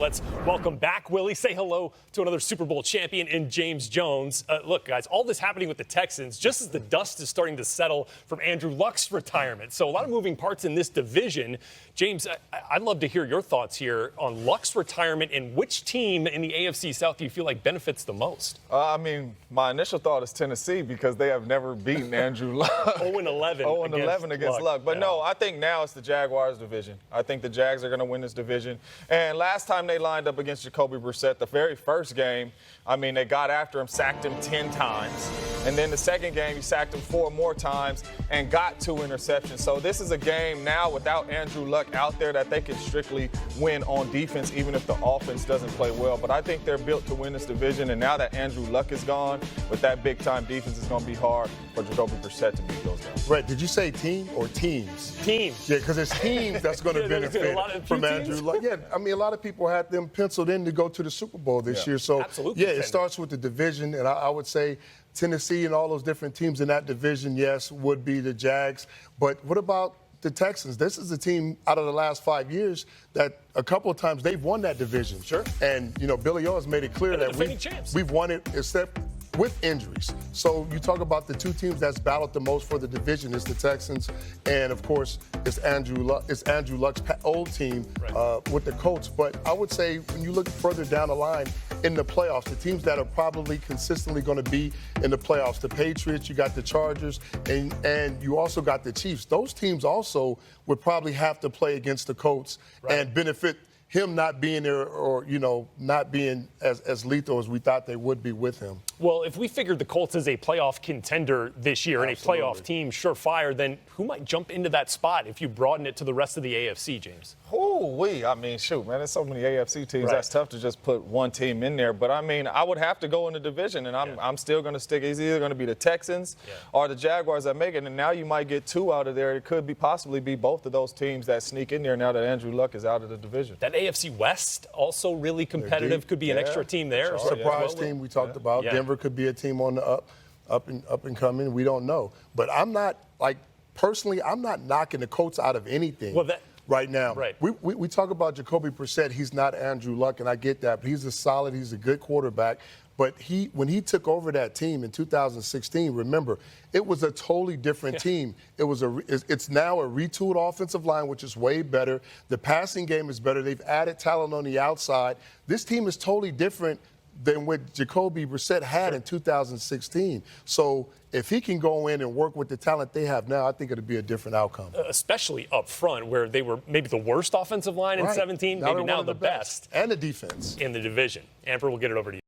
Let's welcome back Willie. Say hello to another Super Bowl champion in James Jones. Look, guys, all this happening with the Texans just as the dust is starting to settle from Andrew Luck's retirement. So a lot of moving parts in this division. James, I'd love to hear your thoughts here on Luck's retirement and which team in the AFC South do you feel like benefits the most? My initial thought is Tennessee because they have never beaten Andrew Luck. 0-11 0-11 against Luck. But no, I think now it's the Jaguars division. I think the Jags are going to win this division. And last time they lined up against Jacoby Brissett, the very first game, they got after him, sacked him 10 times. And then the second game, he sacked him 4 more times and got 2 interceptions. So this is a game now without Andrew Luck out there that they can strictly win on defense, even if the offense doesn't play well. But I think they're built to win this division. And now that Andrew Luck is gone, with that big-time defense, it's going to be hard for Jacoby Brissett to beat those guys. Right, did you say team or teams? Teams. Yeah, because it's teams that's going to benefit from Andrew Luck. Yeah, a lot of people had them penciled in to go to the Super Bowl this year. So, absolutely, yeah, it starts with the division, and I would say Tennessee and all those different teams in that division, yes, would be the Jags. But what about the Texans? This is a team out of the last 5 years that a couple of times they've won that division. Sure. And, Billy O has made it clear that we've won it except with injuries. So you talk about the two teams that's battled the most for the division is the Texans, and of course it's Andrew Luck's old team with the Colts. But I would say when you look further down the line in the playoffs, the teams that are probably consistently going to be in the playoffs, the Patriots, you got the Chargers, and you also got the Chiefs. Those teams also would probably have to play against the Colts and benefit him not being there or, not being as lethal as we thought they would be with him. Well, if we figured the Colts as a playoff contender this year and a playoff team surefire, then who might jump into that spot if you broaden it to the rest of the AFC, James? Shoot, man, there's so many AFC teams. That's tough to just put one team in there. But, I would have to go in the division, and I'm still going to stick. It's either going to be the Texans or the Jaguars that make it. And now you might get 2 out of there. It could possibly be both of those teams that sneak in there now that Andrew Luck is out of the division. That AFC West also really competitive. Could be an extra team there. Surprise team we talked about. Denver could be a team on the up and coming. We don't know. But I'm not, personally, I'm not knocking the Colts out of anything. Right now. We talk about Jacoby Brissett. He's not Andrew Luck, and I get that. But he's a good quarterback. But when he took over that team in 2016, remember, it was a totally different team. It's now a retooled offensive line, which is way better. The passing game is better. They've added talent on the outside. This team is totally different than what Jacoby Brissett had in 2016. So if he can go in and work with the talent they have now, I think it'll be a different outcome. Especially up front, where they were maybe the worst offensive line in 17, maybe now the best. And the defense. In the division. Amber, we'll get it over to you.